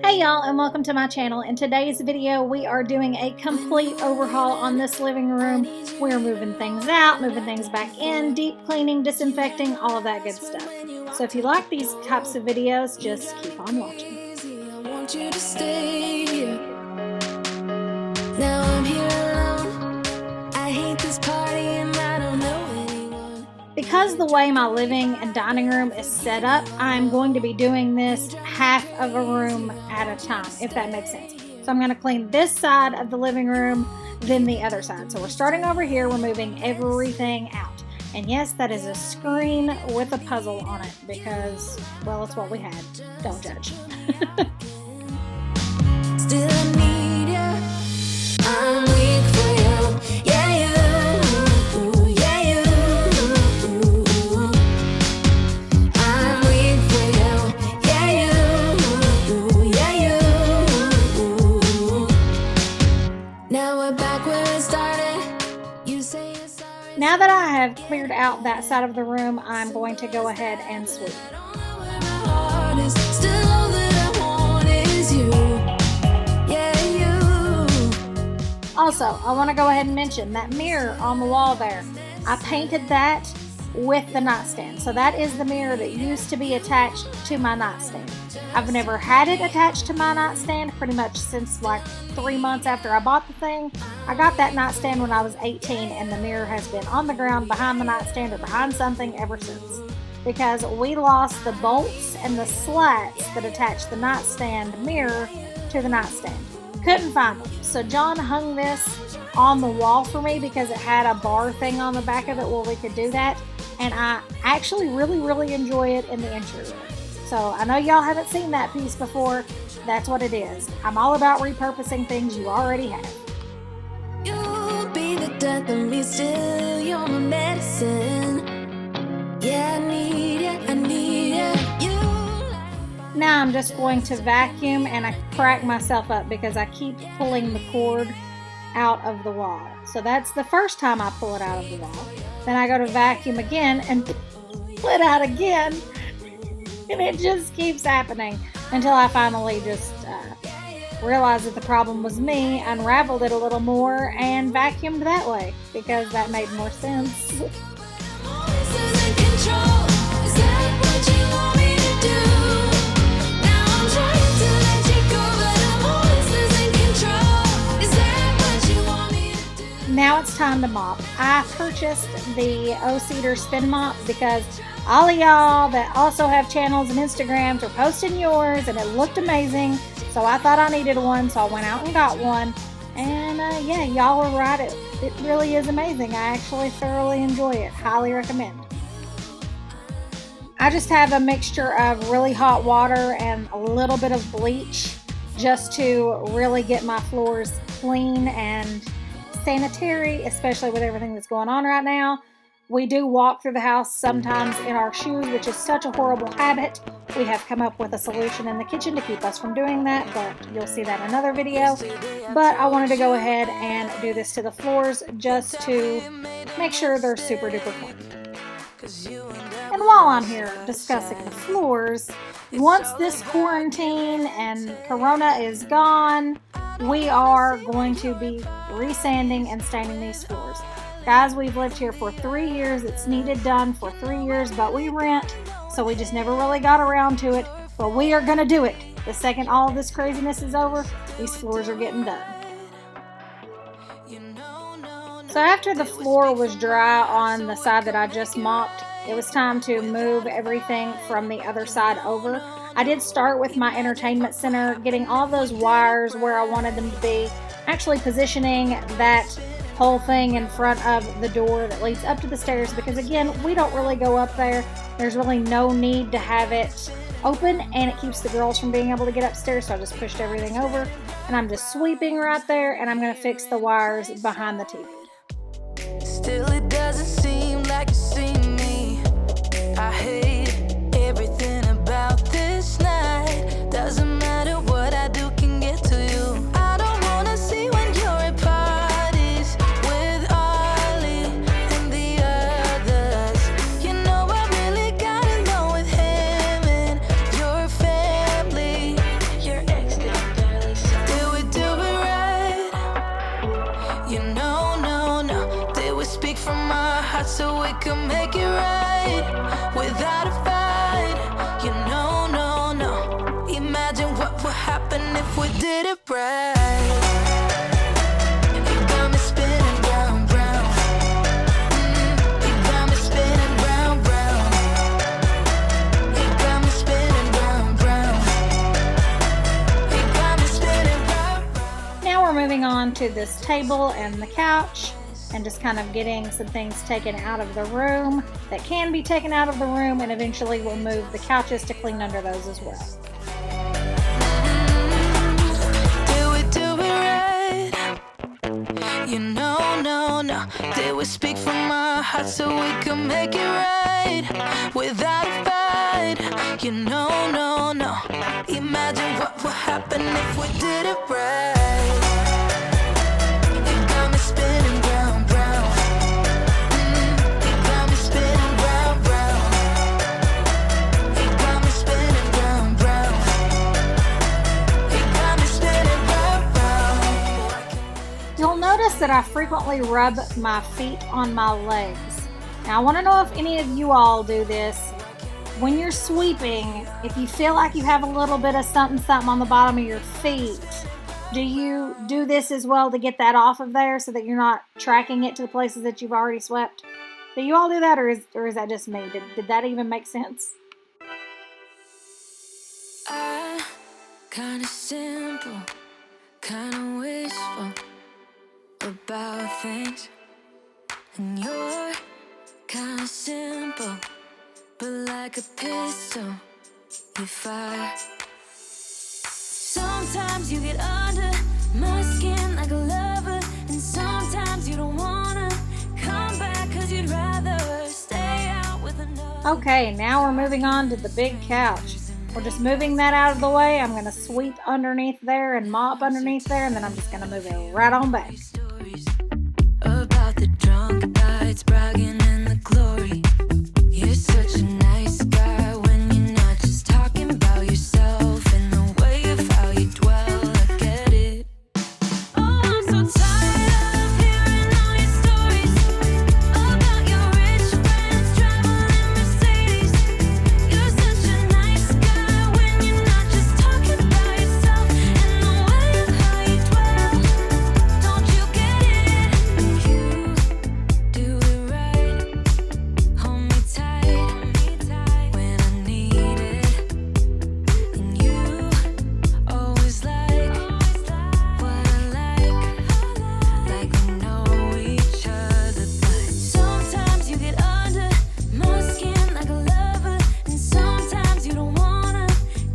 Hey y'all, and welcome to my channel. In today's video we are doing a complete overhaul on this living room. We're moving things out, moving things back in, deep cleaning, disinfecting, all of that good stuff. So if you like these types of videos, just keep on watching. I want you to stay here. Now I'm here alone. I hate this party and I don't know anyone. Because the way my living and dining room is set up, I'm going to be doing this half of a room at a time, if that makes sense. So I'm going to clean this side of the living room, then the other side. So we're starting over here, we're moving everything out. And yes, that is a screen with a puzzle on it because, well, it's what we had. Don't judge. Still I need you. I'm weak for you. Yeah, you. Yeah, you. I'm weak for you. Yeah, you. Yeah, you. Now we're back where it started. You say you're sorry. Now that I have cleared out that side of the room, I'm going to go ahead and sweep. Still all that I want is you. Yeah, you. Also, I want to go ahead and mention that mirror on the wall there. I painted that with the nightstand. So that is the mirror that used to be attached to my nightstand. I've never had it attached to my nightstand pretty much since like 3 months after I bought the thing. I got that nightstand when I was 18 and the mirror has been on the ground behind the nightstand or behind something ever since. Because we lost the bolts and the slats that attach the nightstand mirror to the nightstand. Couldn't find them. So John hung this on the wall for me because it had a bar thing on the back of it where we could do that. And I actually really enjoy it in the entry room. So I know y'all haven't seen that piece before. That's what it is. I'm all about repurposing things you already have. You'll be the death of me still. You're my medicine. Yeah, I need it. I need it. You. Now I'm just going to vacuum, and I crack myself up because I keep pulling the cord out of the wall. So that's the first time I pull it out of the wall. Then I go to vacuum again and pull it out again. And it just keeps happening until I finally just realized that the problem was me, unraveled it a little more, and vacuumed that way because that made more sense. This isn't control. Is that what you want me to do? Now I'm trying to let you go, but I'm always losing control. Is that what you want me to do? Now it's time to mop. I purchased the O-Cedar Spin Mop because all of y'all that also have channels and Instagrams are posting yours and it looked amazing. So I thought I needed one, so I went out and got one. And yeah, y'all were right. It really is amazing. I actually thoroughly enjoy it. Highly recommend. I just have a mixture of really hot water and a little bit of bleach just to really get my floors clean and sanitary, especially with everything that's going on right now. We do walk through the house sometimes in our shoes, which is such a horrible habit. We have come up with a solution in the kitchen to keep us from doing that, but you'll see that in another video. But I wanted to go ahead and do this to the floors just to make sure they're super duper clean. And while I'm here discussing the floors, once this quarantine and corona is gone, we are going to be resanding and staining these floors. Guys, we've lived here for 3 years. It's needed done for 3 years, but we rent, so we just never really got around to it. But we are going to do it. The second all of this craziness is over, these floors are getting done. So after the floor was dry on the side that I just mopped, it was time to move everything from the other side over. I did start with my entertainment center, getting all those wires where I wanted them to be, actually positioning that whole thing in front of the door that leads up to the stairs because again, we don't really go up there. There's really no need to have it open and it keeps the girls from being able to get upstairs, so I just pushed everything over and I'm just sweeping right there and I'm going to fix the wires behind the TV. Still it doesn't seem like you see me. I hate everything about this night. Doesn't matter what I do can get to you. I don't wanna see when you're at parties with Ollie and the others. You know I really got along with him and your family. Your ex heart so we can make it right without a fight. You know, no, no. Imagine what would happen if we did it right. You got me spinning round, round. You got me spinning round, round. You got me spinning round, round. You got me spinning round, round. Now we're moving on to this table and the couch, and just kind of getting some things taken out of the room that can be taken out of the room, and eventually we'll move the couches to clean under those as well. Did we do it right? You know, no, no. Did we speak from our hearts so we can make it right without a fight? You know, no, no. Imagine what would happen if we did it right. You got me spinning round, round. You got me spinning round, round. You got me spinning round, round. You got me spinning round, round. You'll notice that I frequently rub my feet on my legs. Now I want to know if any of you all do this. When you're sweeping, if you feel like you have a little bit of something on the bottom of your feet, do you do this as well to get that off of there so that you're not tracking it to the places that you've already swept? Do you all do that, or is that just me? Did that even make sense? I kinda simple, kinda wishful about things, and you're kinda simple, but like a pistol, you fire. Sometimes you get under my skin like a lover, and sometimes you don't wanna come back 'cause you'd rather stay out with another. Okay, now we're moving on to the big couch. We're just moving that out of the way. I'm going to sweep underneath there and mop underneath there, and then I'm just going to move it right on back. Stories about the drunk nights, bragging in the glory. You're such a nice guy when you're not just talking about yourself, and the way of how you dwell, I get it. Oh, I'm so tired of hearing all your stories about your rich friends traveling Mercedes. You're such a nice guy when you're not just talking about yourself, and the way of how you dwell. Don't you get it? You do it right. Hold me tight when I need it. And you always like what I like we know each other. But sometimes you get under my skin like a lover, and sometimes you don't wanna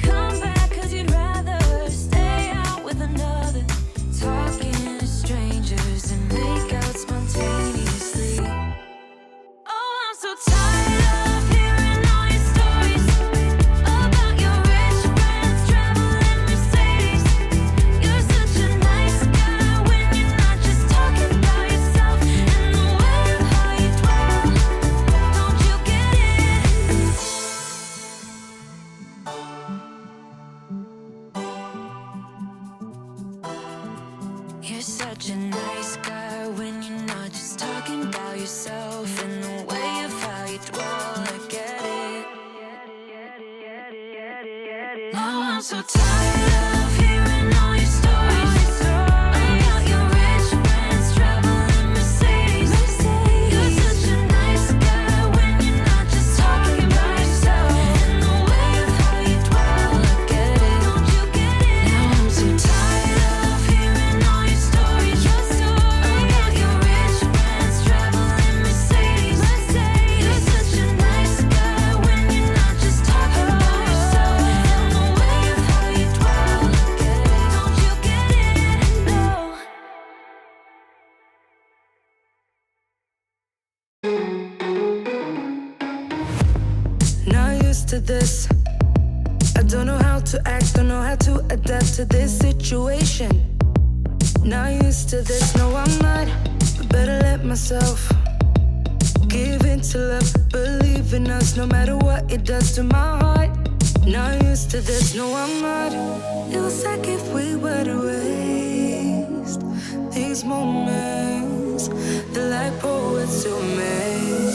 come back 'cause you'd rather stay out with another. Talking to strangers and make out spontaneously. Oh, I'm so tired of hearing all your stories about your rich friends traveling Mercedes. You're such a nice guy when you're not just talking about yourself, and the way of how you dwell. Don't you get it? You're such a nice guy when you're not just talking about yourself, and the way of how you dwell, I get it. Now I'm so tired of hearing all your stories about your rich friends traveling Mercedes. You're such a nice guy when you're not just talking about yourself, and the way of how you dwell, I get it. Don't you get it? Now I'm so tired of hearing all your stories about your rich friends traveling Mercedes. You're such a nice guy when you're not just talking about yourself, and the way of how you dwell, I get it. Don't you get it? No. Not used to this. I don't know how to act, don't know how to adapt to this situation. Not used to this, no I'm not, but better let myself give in to love, believe in us no matter what it does to my heart. Not used to this, no I'm not. It was like if we were to waste these moments, the like poets who made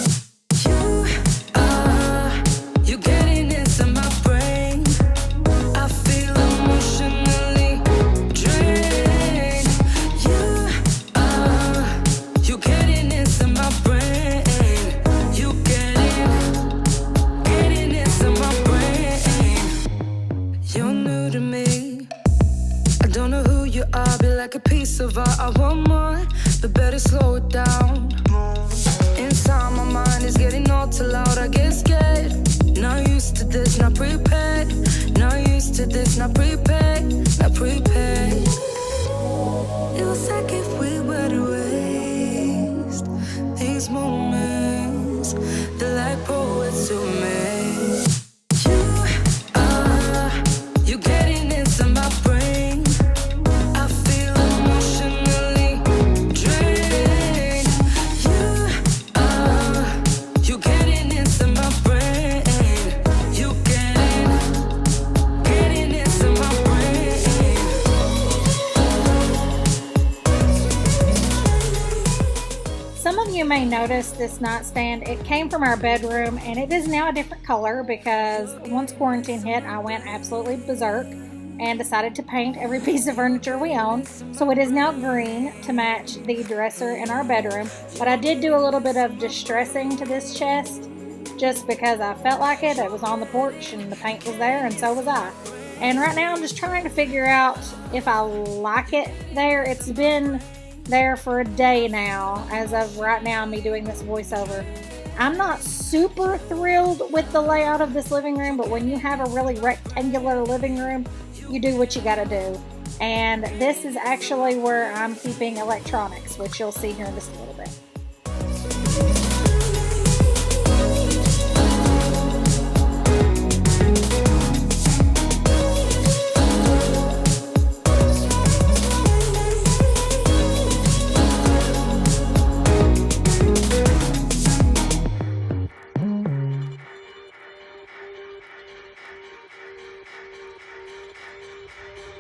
I'll be like a piece of art. I want more, but better slow it down. Inside my mind is getting all too loud. I get scared. Not used to this, not prepared. Not used to this, not prepared. Not prepared. It was like if we were to waste these moments, they're like poets who made. You getting into my brain. I feel emotionally drained. You getting into my brain. You getting into my brain. Some of you may notice this nightstand. It came from our bedroom and it is now a different color because once quarantine hit, I went absolutely berserk and decided to paint every piece of furniture we own. So it is now green to match the dresser in our bedroom. But I did do a little bit of distressing to this chest just because I felt like it. It was on the porch and the paint was there and so was I. And right now I'm just trying to figure out if I like it there. It's been there for a day now, as of right now, me doing this voiceover. I'm not super thrilled with the layout of this living room, but when you have a really rectangular living room, you do what you gotta do. And this is actually where I'm keeping electronics, which you'll see here in just a little bit.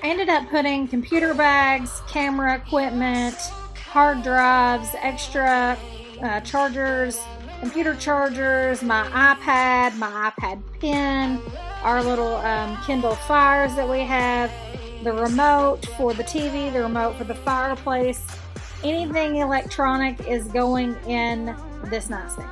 I ended up putting computer bags, camera equipment, hard drives, extra chargers, computer chargers, my iPad pen, our little Kindle Fires that we have, the remote for the TV, the remote for the fireplace. Anything electronic is going in this nightstand.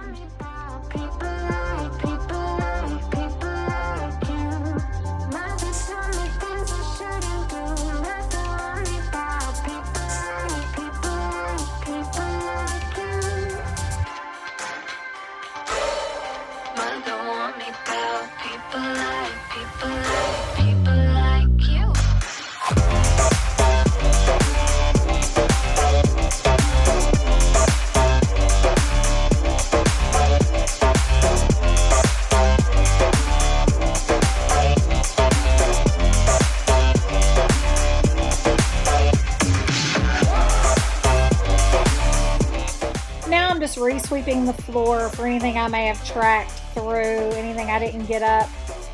Just re-sweeping the floor for anything I may have tracked through, anything I didn't get up,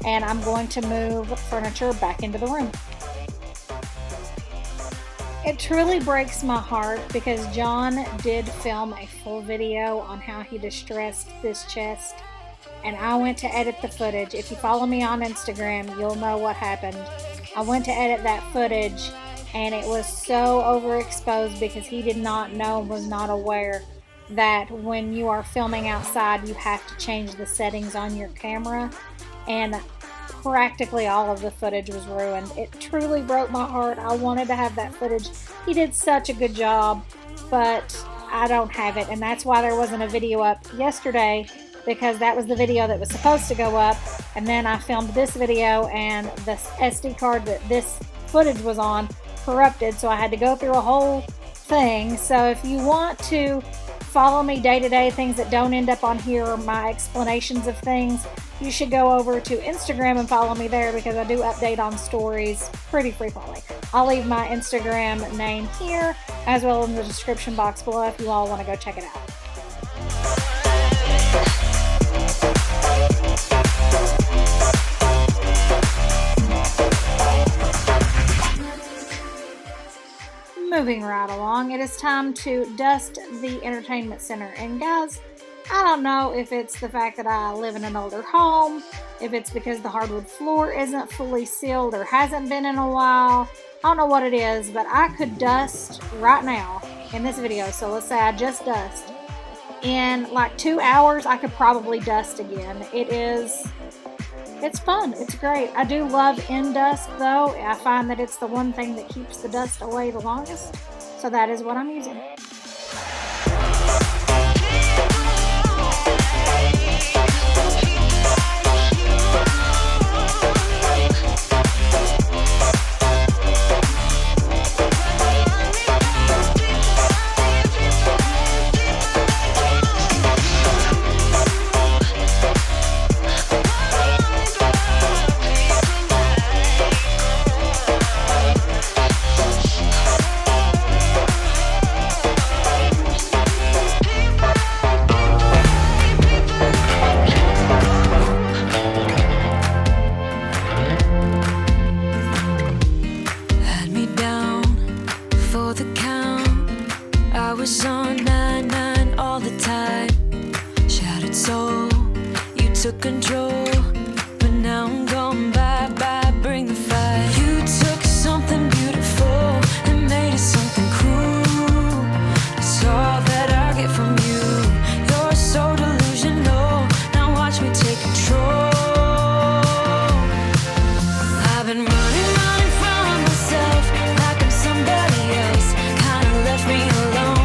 and I'm going to move furniture back into the room. It truly breaks my heart because John did film a full video on how he distressed this chest, and I went to edit the footage. If you follow me on Instagram, you'll know what happened. I went to edit that footage and it was so overexposed because he did not know and was not aware that when you are filming outside, you have to change the settings on your camera, and practically all of the footage was ruined. It truly broke my heart. I wanted to have that footage. He did such a good job, but I don't have it, and that's why there wasn't a video up yesterday, because that was the video that was supposed to go up, and then I filmed this video, and the SD card that this footage was on corrupted, so I had to go through a whole thing. So if you want to follow me day to day, things that don't end up on here, my explanations of things, you should go over to Instagram and follow me there because I do update on stories pretty frequently. I'll leave my Instagram name here as well in the description box below if you all want to go check it out. Moving right along, it is time to dust the entertainment center. And guys, I don't know if it's the fact that I live in an older home, if it's because the hardwood floor isn't fully sealed or hasn't been in a while. I don't know what it is, but I could dust right now in this video. So let's say I just dust. In like 2 hours, I could probably dust again. It is It's fun. It's great. I do love in dust though. I find that it's the one thing that keeps the dust away the longest. So that is what I'm using. Was on 9-9 all the time. Shattered soul, you took control, but now I'm gone. Bye bye, bring the fire. You took something beautiful and made it something cruel. That's all that I get from you. You're so delusional. Now watch me take control. I've been running from myself like I'm somebody else. Kinda left me alone.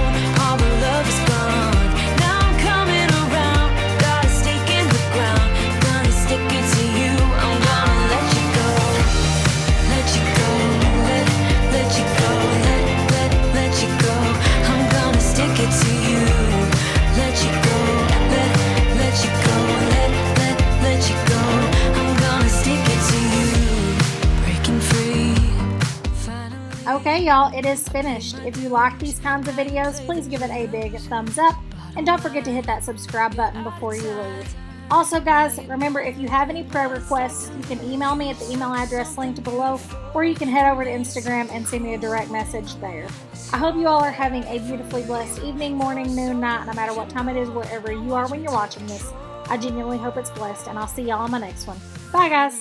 Okay, y'all, it is finished. If you like these kinds of videos, please give it a big thumbs up. And don't forget to hit that subscribe button before you leave. Also, guys, remember, if you have any prayer requests, you can email me at the email address linked below, or you can head over to Instagram and send me a direct message there. I hope you all are having a beautifully blessed evening, morning, noon, night, no matter what time it is, wherever you are when you're watching this. I genuinely hope it's blessed, and I'll see y'all on my next one. Bye, guys.